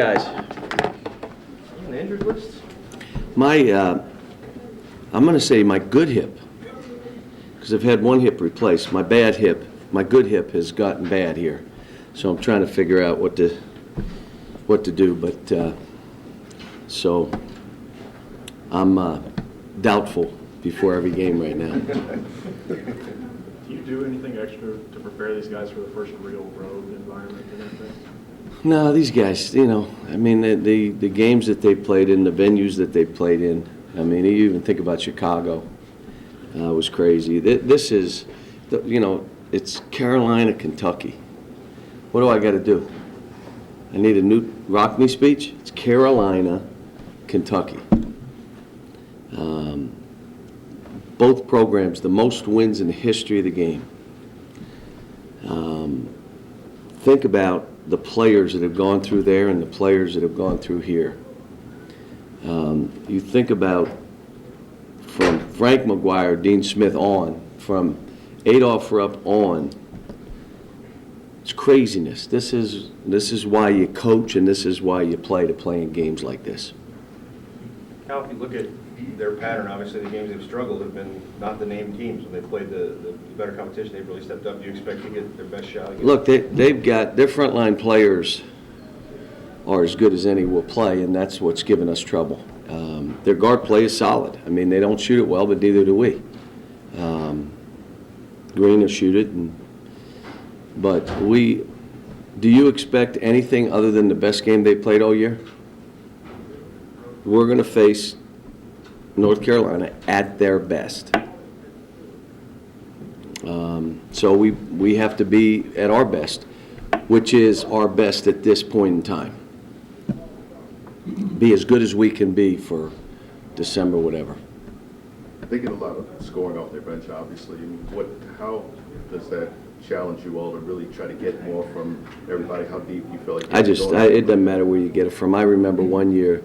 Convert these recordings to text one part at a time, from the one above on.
Guys, On the injured list? I'm going to say my good hip, because I've had one hip replaced. My bad hip, my good hip has gotten bad here, so I'm trying to figure out what to do. But so I'm doubtful before every game right now. Do you do anything extra to prepare these guys for the first real road environment and everything? No, these guys, I mean, the games that they played in, the venues that they played in, I mean, you even think about Chicago, it was crazy. This is, it's Carolina, Kentucky. What do I got to do? I need a new Rockney speech? It's Carolina, Kentucky. Both programs, the most wins in the history of the game. Think about the players that have gone through there and the players that have gone through here. You think about from Frank McGuire, Dean Smith on, from Adolph Rupp on, it's craziness. This is why you coach and this is why you play in games like this. Cal, if you look at their pattern, obviously the games they've struggled have been not the named teams. When they played the better competition, they've really stepped up. Do you expect to get their best shot again? Look, they've got, their frontline players are as good as any will play, and that's what's given us trouble. Their guard play is solid. I mean, they don't shoot it well, but neither do we. Green will shoot it, but do you expect anything other than the best game they played all year? We're going to face North Carolina at their best. So we have to be at our best, which is our best at this point in time. Be as good as we can be for December, whatever. They get a lot of scoring off their bench, obviously. How does that challenge you all to really try to get more from everybody? How deep you feel like it doesn't matter where you get it from. I remember one year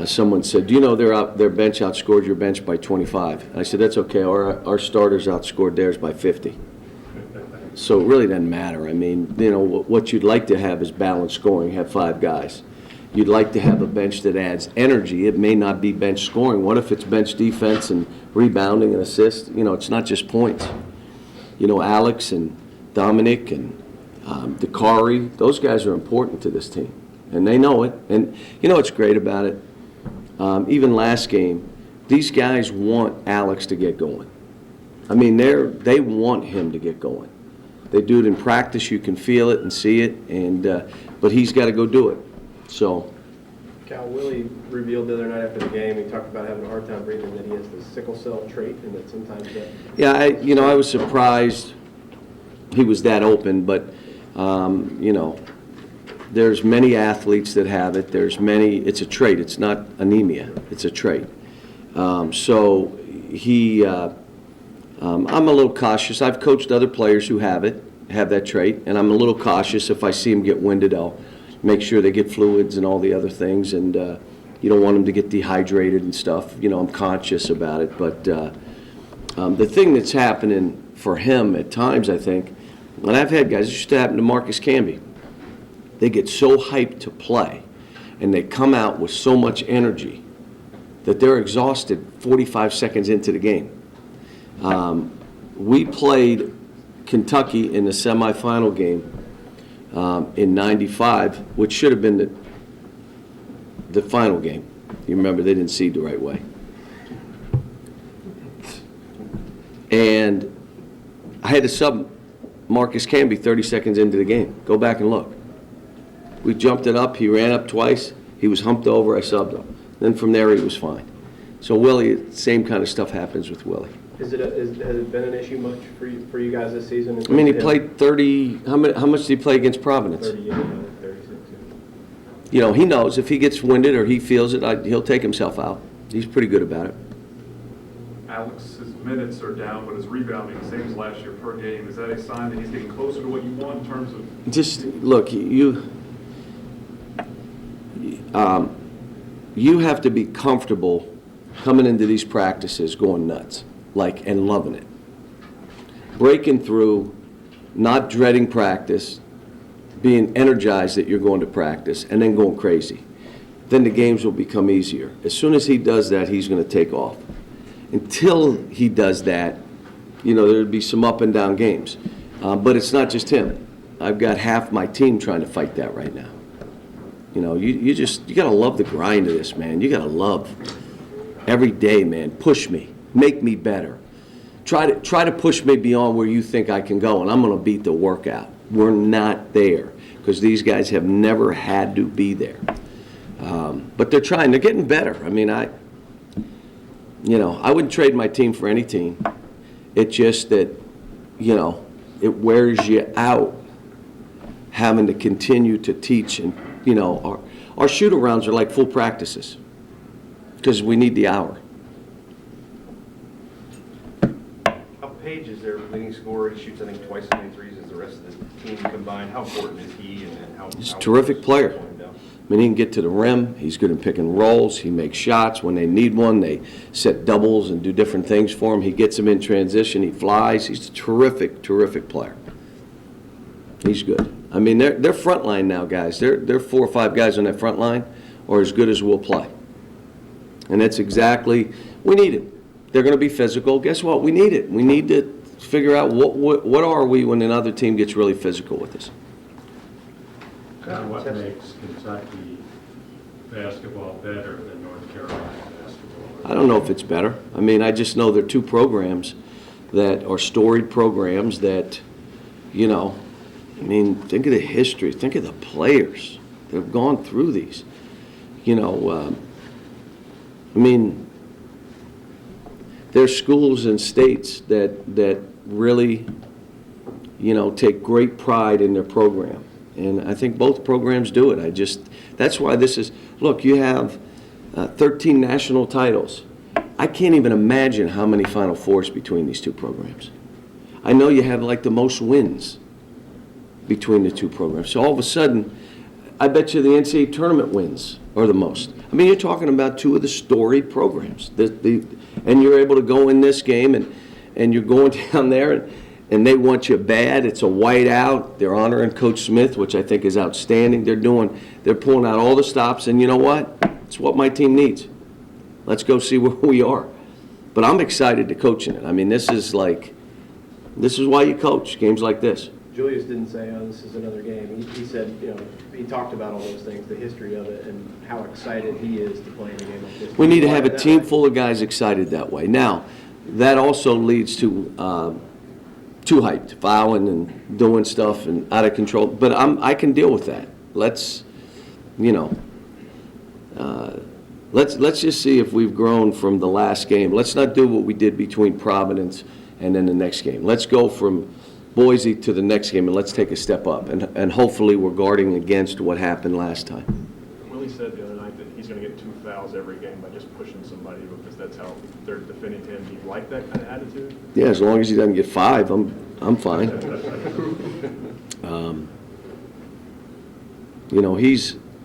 someone said, do you know their bench outscored your bench by 25? And I said, that's okay. Our starters outscored theirs by 50. So it really doesn't matter. I mean, what you'd like to have is balanced scoring, have 5 guys. You'd like to have a bench that adds energy. It may not be bench scoring. What if it's bench defense and rebounding and assists? It's not just points. Alex and Dominic and Dakari, those guys are important to this team. And they know it. And what's great about it? Even last game, these guys want Alex to get going. I mean, they want him to get going. They do it in practice. You can feel it and see it. And but he's got to go do it. So, Cal, Willie revealed the other night after the game, he talked about having a hard time breathing, that he has the sickle cell trait, and that sometimes that... Yeah, I was surprised he was that open, but, there's many athletes that have it. It's a trait. It's not anemia. It's a trait. I'm a little cautious. I've coached other players who have that trait, and I'm a little cautious. If I see them get winded, I'll make sure they get fluids and all the other things, and you don't want them to get dehydrated and stuff. I'm conscious about it, but the thing that's happening for him at times, I think, and I've had guys, it used to happen to Marcus Camby. They get so hyped to play, and they come out with so much energy that they're exhausted 45 seconds into the game. We played Kentucky in the semifinal game in '95, which should have been the final game. You remember, they didn't seed the right way. And I had to sub Marcus Camby 30 seconds into the game. Go back and look. We jumped it up. He ran up twice. He was humped over. I subbed him. Then from there, he was fine. So Willie, same kind of stuff happens with Willie. Has it been an issue much for you guys this season? I mean, he played 30. How much did he play against Providence? 38, 36. He knows if he gets winded or he feels it, he'll take himself out. He's pretty good about it. Alex's minutes are down, but his rebounding, same as last year per game. Is that a sign that he's getting closer to what you want in terms of? Just look, you have to be comfortable coming into these practices going nuts, and loving it. Breaking through, not dreading practice, being energized that you're going to practice and then going crazy. Then the games will become easier. As soon as he does that, he's going to take off. Until he does that, you know, there'd be some up and down games. But it's not just him. I've got half my team trying to fight that right now. You know, you got to love the grind of this, man. You got to love every day, man. Push me. Make me better. Try to push me beyond where you think I can go, and I'm going to beat the workout. We're not there because these guys have never had to be there. But they're trying. They're getting better. I mean, I wouldn't trade my team for any team. It's just that, you know, it wears you out having to continue to teach. And, you know, our shoot-arounds are like full practices because we need the hour. Page is their leading scorer. He shoots, I think, twice as many threes as the rest of the team combined. How important is he, and how? He's a terrific player. I mean, he can get to the rim. He's good in pick and rolls. He makes shots when they need one. They set doubles and do different things for him. He gets them in transition. He flies. He's a terrific, terrific player. He's good. I mean, they're front line now, guys. They're 4 or 5 guys on that front line are as good as we'll play. And that's exactly, we need it. They're going to be physical. Guess what? We need it. We need to figure out what are we when another team gets really physical with us. What makes Kentucky basketball better than North Carolina basketball? I don't know if it's better. I mean, I just know they're two programs that are storied programs that, you know, I mean, think of the history. Think of the players that have gone through these. You know, I mean, there's schools and states that really, you know, take great pride in their program. And I think both programs do it. That's why this is, look, you have 13 national titles. I can't even imagine how many Final Fours between these two programs. I know you have like the most wins between the two programs. So all of a sudden, I bet you the NCAA tournament wins are the most. I mean, you're talking about two of the storied programs. And you're able to go in this game, and you're going down there, and they want you bad. It's a whiteout. They're honoring Coach Smith, which I think is outstanding. They're pulling out all the stops, and you know what? It's what my team needs. Let's go see where we are. But I'm excited to coach in it. I mean, this is why you coach, games like this. Julius didn't say, oh, this is another game. He said, you know, he talked about all those things, the history of it, and how excited he is to play in a game like this. We need to have a team full of guys excited that way. Now, that also leads to too hyped, fouling and doing stuff and out of control. But I can deal with that. Let's just see if we've grown from the last game. Let's not do what we did between Providence and then the next game. Let's go from Boise to the next game, and let's take a step up. And hopefully we're guarding against what happened last time. Willie said the other night that he's going to get 2 fouls every game by just pushing somebody because that's how they're defending him. Do you like that kind of attitude? Yeah, as long as he doesn't get 5, I'm fine. You know,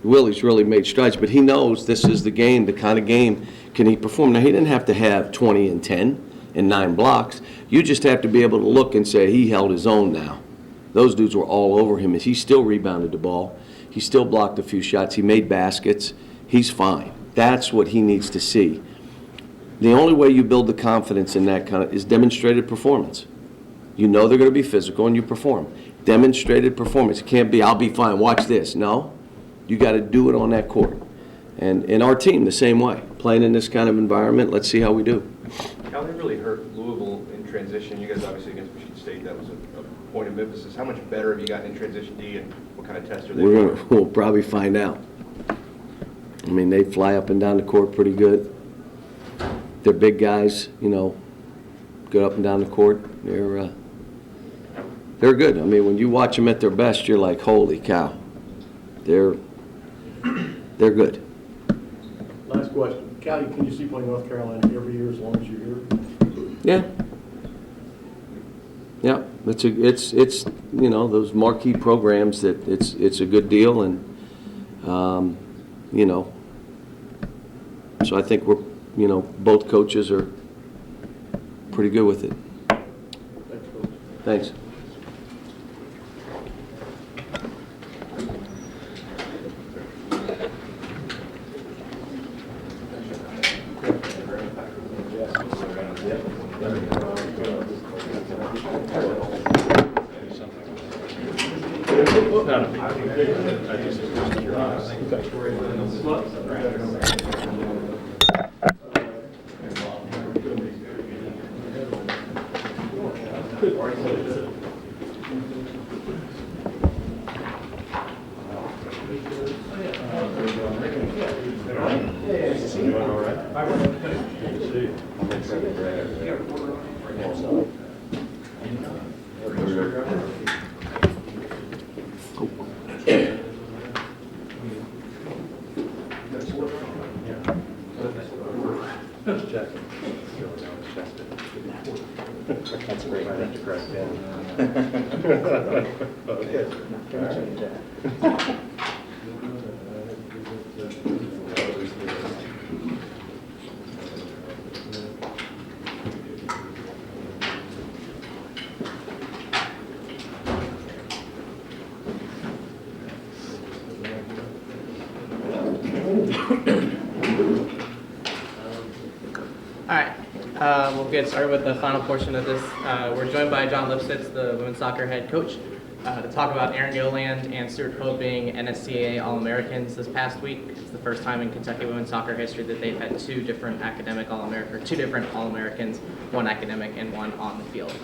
Willie's really made strides, but he knows this is the game, the kind of game can he perform. Now, he didn't have to have 20 and 10 and 9 blocks. You just have to be able to look and say he held his own now. Those dudes were all over him. He still rebounded the ball. He still blocked a few shots. He made baskets. He's fine. That's what he needs to see. The only way you build the confidence in that kind of is demonstrated performance. You know they're going to be physical, and you perform. Demonstrated performance. It can't be, I'll be fine, watch this. No, you got to do it on that court. And in our team, the same way. Playing in this kind of environment, let's see how we do. Cal, they really hurt Louisville in transition. You guys obviously against Michigan State, that was a point of emphasis. How much better have you gotten in transition D, and what kind of test are they? We'll probably find out. I mean, they fly up and down the court pretty good. They're big guys, you know, good up and down the court. They're good. I mean, when you watch them at their best, you're like, holy cow. They're good. Last question. Callie, can you see playing North Carolina every year as long as you're here? Yeah. Yeah, it's you know, those marquee programs that it's a good deal, and you know, so I think we're, you know, both coaches are pretty good with it. Thanks, Coach. Thanks. not a big deal. I just was curious. That's great. I have to correct that. All right, we'll get started with the final portion of this. We're joined by Jon Lipsitz, the women's soccer head coach, to talk about Arin Gilliland and Stuart Pope being NSCAA All-Americans this past week. It's the first time in Kentucky women's soccer history that they've had two different All-Americans, one academic and one on the field.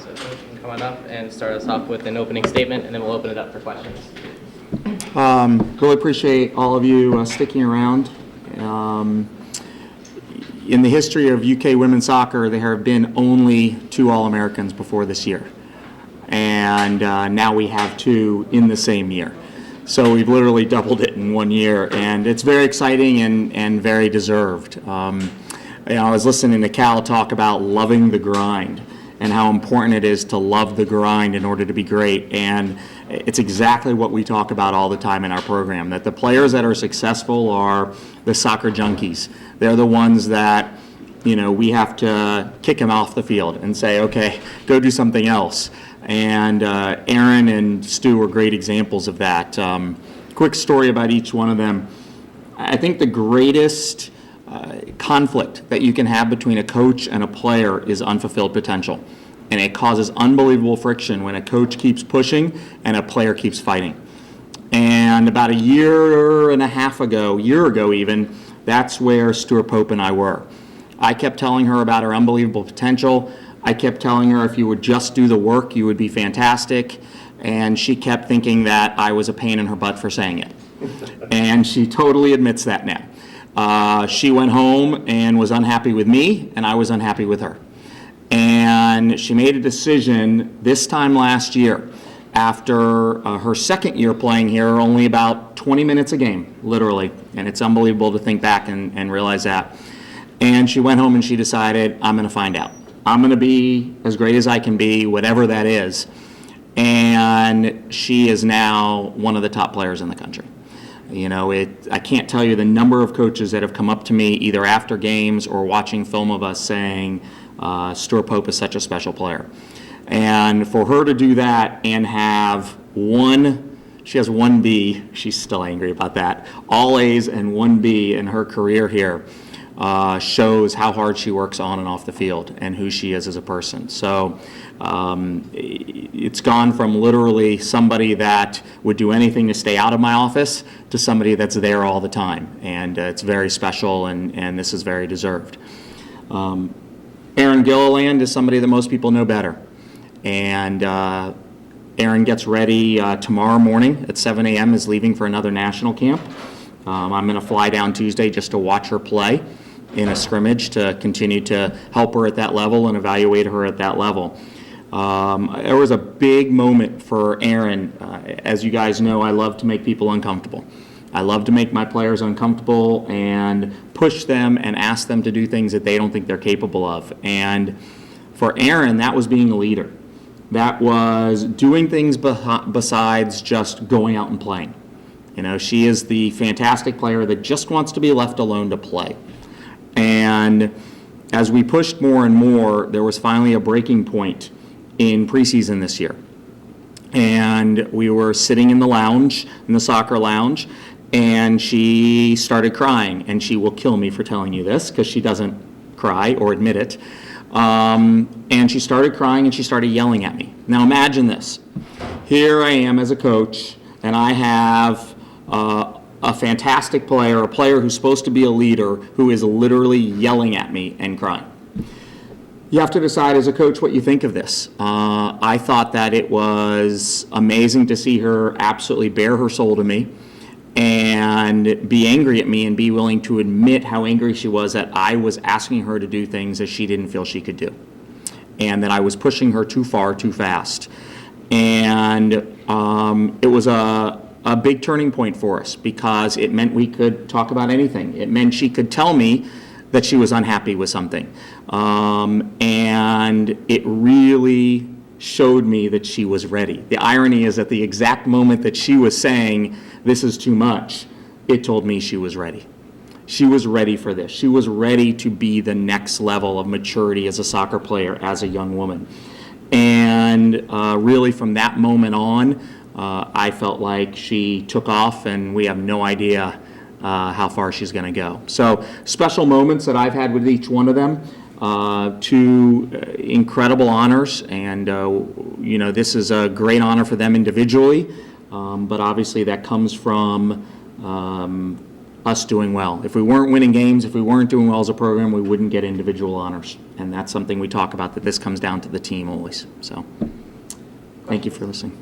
So Coach can come on up and start us off with an opening statement, and then we'll open it up for questions. Really appreciate all of you sticking around. In the history of UK women's soccer, there have been only two All-Americans before this year. And now we have two in the same year. So we've literally doubled it in 1 year, and it's very exciting and very deserved. I was listening to Cal talk about loving the grind and how important it is to love the grind in order to be great. And it's exactly what we talk about all the time in our program, that the players that are successful are the soccer junkies. They're the ones that, we have to kick them off the field and say, okay, go do something else. And Arin and Stu are great examples of that. Quick story about each one of them. I think the greatest conflict that you can have between a coach and a player is unfulfilled potential. And it causes unbelievable friction when a coach keeps pushing and a player keeps fighting. And about a year ago even, that's where Stuart Pope and I were. I kept telling her about her unbelievable potential. I kept telling her if you would just do the work, you would be fantastic. And she kept thinking that I was a pain in her butt for saying it. And she totally admits that now. She went home and was unhappy with me, and I was unhappy with her. And she made a decision this time last year, after her second year playing here, only about 20 minutes a game, literally. And it's unbelievable to think back and realize that. And she went home and she decided, I'm going to find out. I'm going to be as great as I can be, whatever that is. And she is now one of the top players in the country. I can't tell you the number of coaches that have come up to me either after games or watching film of us saying, Stuart Pope is such a special player. And for her to do that and have she has 1 B, she's still angry about that, all A's and 1 B in her career here, shows how hard she works on and off the field and who she is as a person. So it's gone from literally somebody that would do anything to stay out of my office to somebody that's there all the time. And it's very special, and this is very deserved. Arin Gilliland is somebody that most people know better. And Arin gets ready tomorrow morning at 7 a.m. is leaving for another national camp. I'm going to fly down Tuesday just to watch her play in a scrimmage to continue to help her at that level and evaluate her at that level. There was a big moment for Arin. As you guys know, I love to make people uncomfortable. I love to make my players uncomfortable and push them and ask them to do things that they don't think they're capable of. And for Arin, that was being a leader. That was doing things besides just going out and playing. She is the fantastic player that just wants to be left alone to play. And as we pushed more and more, there was finally a breaking point in preseason this year. And we were sitting in the soccer lounge, and she started crying. And she will kill me for telling you this because she doesn't cry or admit it. And she started crying and she started yelling at me. Now imagine this. Here I am as a coach, and I have a fantastic player, a player who's supposed to be a leader, who is literally yelling at me and crying. You have to decide as a coach what you think of this. I thought that it was amazing to see her absolutely bare her soul to me and be angry at me and be willing to admit how angry she was that I was asking her to do things that she didn't feel she could do, and that I was pushing her too far, too fast. And it was a big turning point for us because it meant we could talk about anything. It meant she could tell me that she was unhappy with something. And it really showed me that she was ready. The irony is at the exact moment that she was saying, this is too much, it told me she was ready. She was ready for this. She was ready to be the next level of maturity as a soccer player, as a young woman. And really from that moment on, I felt like she took off, and we have no idea how far she's going to go. So special moments that I've had with each one of them, two incredible honors, and this is a great honor for them individually, but obviously that comes from us doing well. If we weren't winning games, if we weren't doing well as a program, we wouldn't get individual honors, and that's something we talk about, that this comes down to the team always. So thank you for listening.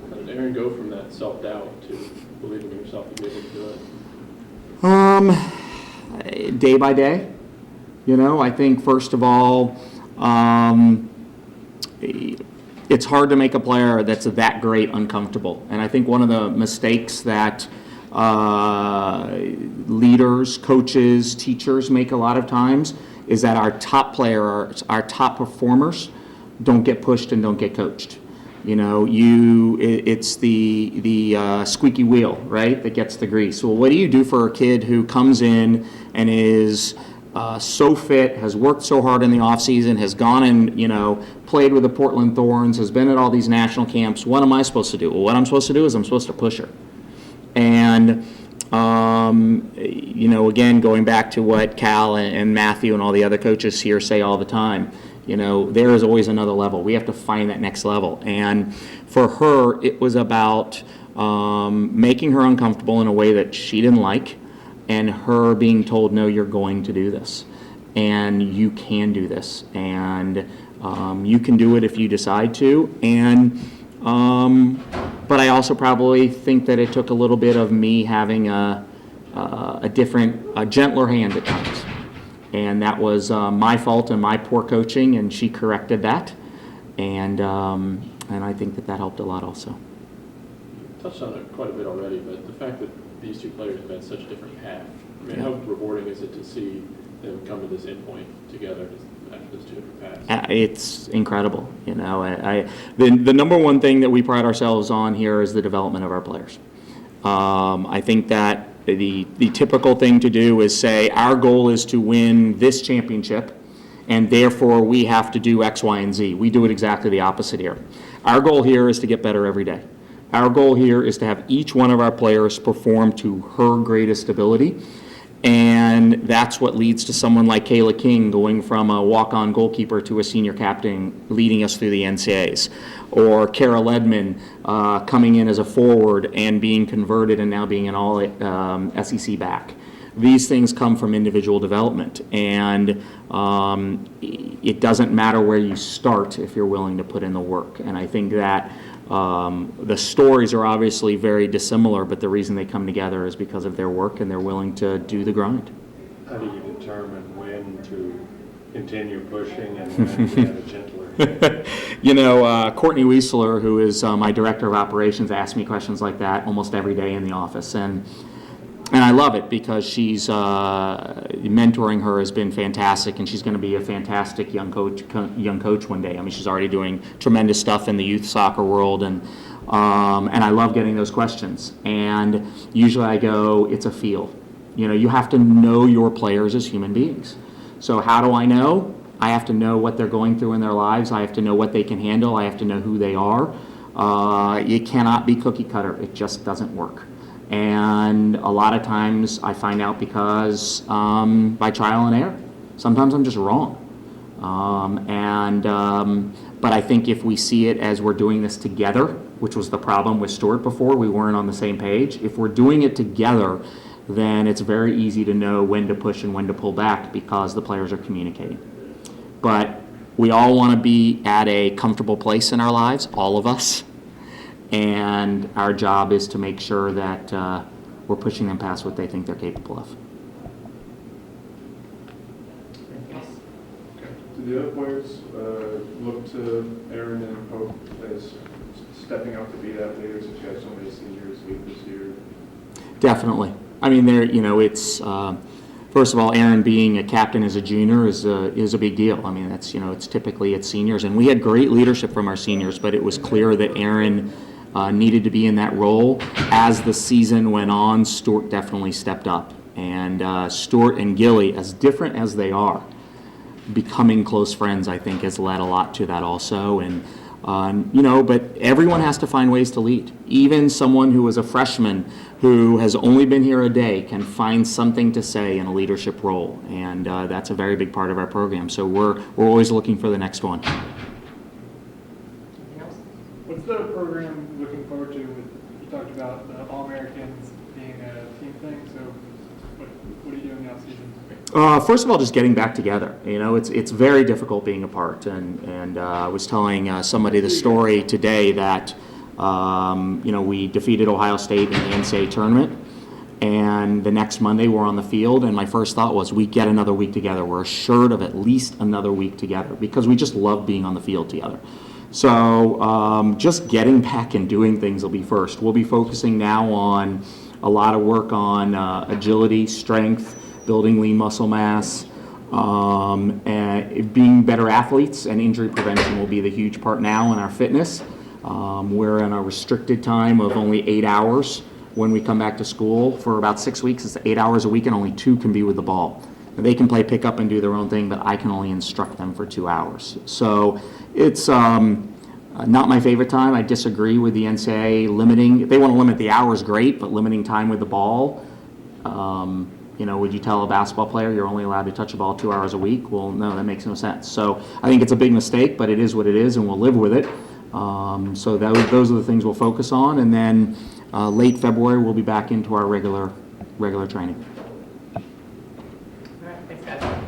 How did Arin go from that self-doubt to believing in yourself to be able to do it? Day by day. I think first of all, it's hard to make a player that's that great uncomfortable. And I think one of the mistakes that leaders, coaches, teachers make a lot of times is that our top players, our top performers don't get pushed and don't get coached. It's the squeaky wheel, right, that gets the grease. Well, what do you do for a kid who comes in and is so fit, has worked so hard in the off season, has gone and played with the Portland Thorns, has been at all these national camps? What am I supposed to do? Well, what I'm supposed to do is I'm supposed to push her. And again, going back to what Cal and Matthew and all the other coaches here say all the time, there is always another level. We have to find that next level. And for her, it was about making her uncomfortable in a way that she didn't like, and her being told, no, you're going to do this, and you can do this, and you can do it if you decide to. And but I also probably think that it took a little bit of me having a gentler hand at times. And that was my fault and my poor coaching, and she corrected that. And I think that helped a lot also. You touched on it quite a bit already, but the fact that these two players have had such a different path, how rewarding is it to see them come to this endpoint together after those two different paths? It's incredible. The number one thing that we pride ourselves on here is the development of our players. I think that the typical thing to do is say our goal is to win this championship, and therefore we have to do X, Y, and Z. We do it exactly the opposite here. Our goal here is to get better every day. Our goal here is to have each one of our players perform to her greatest ability, and that's what leads to someone like Kayla King going from a walk-on goalkeeper to a senior captain, leading us through the NCAAs, or Kara Ledman coming in as a forward and being converted and now being an all SEC back. These things come from individual development, and it doesn't matter where you start if you're willing to put in the work. And I think that the stories are obviously very dissimilar, but the reason they come together is because of their work and they're willing to do the grind. How do you determine when to continue pushing and when to have a gentler? Courtney Wiesler, who is my director of operations, asks me questions like that almost every day in the office, and I love it because she's mentoring her has been fantastic, and she's going to be a fantastic young coach one day. I mean, she's already doing tremendous stuff in the youth soccer world, and I love getting those questions. And usually I go, it's a feel. You have to know your players as human beings. So how do I know? I have to know what they're going through in their lives. I have to know what they can handle. I have to know who they are. It cannot be cookie cutter. It just doesn't work. And a lot of times I find out because by trial and error. Sometimes I'm just wrong. But I think if we see it as we're doing this together which was the problem with Stuart before. We weren't on the same page. If we're doing it together, then it's very easy to know when to push and when to pull back because the players are communicating. But we all want to be at a comfortable place in our lives, all of us, and our job is to make sure that we're pushing them past what they think they're capable of. Do the other players look to Arin and Pope as stepping up to be that leader, since you have so many seniors leave this year? Definitely. I mean, it's first of all, Arin being a captain as a junior is a big deal. I mean, that's it's typically it's seniors, and we had great leadership from our seniors, but it was clear that Arin needed to be in that role. As the season went on, Stuart definitely stepped up, and Stuart and Gilly, as different as they are, becoming close friends, I think, has led a lot to that also. And but everyone has to find ways to lead. Even someone who is a freshman who has only been here a day can find something to say in a leadership role, and that's a very big part of our program. So we're always looking for the next one. What's the program looking forward to? You talked about the All-Americans being a team thing, so what are you doing in the off-season? First of all, just getting back together. It's very difficult being apart, and I was telling somebody the story today that we defeated Ohio State in the NCAA tournament, and the next Monday we're on the field, and my first thought was we get another week together. We're assured of at least another week together because we just love being on the field together. So just getting back and doing things will be first. We'll be focusing now on a lot of work on agility, strength, building lean muscle mass, and being better athletes, and injury prevention will be the huge part now in our fitness. We're in a restricted time of only 8 hours when we come back to school. For about 6 weeks, it's 8 hours a week, and only 2 can be with the ball. They can play pickup and do their own thing, but I can only instruct them for 2 hours. So it's not my favorite time. I disagree with the NCAA limiting. If they want to limit the hours, great, but limiting time with the ball, would you tell a basketball player you're only allowed to touch the ball 2 hours a week? Well, no, that makes no sense. So I think it's a big mistake, but it is what it is, and we'll live with it. So those are the things we'll focus on, and then late February we'll be back into our regular training. All right, thanks, guys.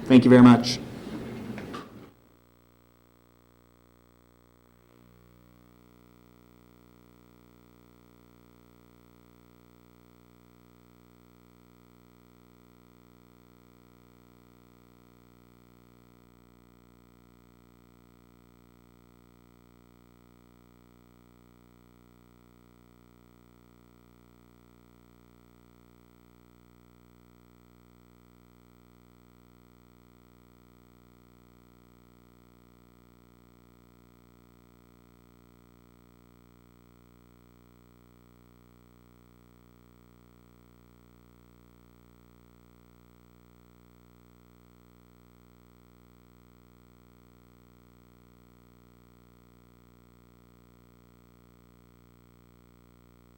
Thank you very much.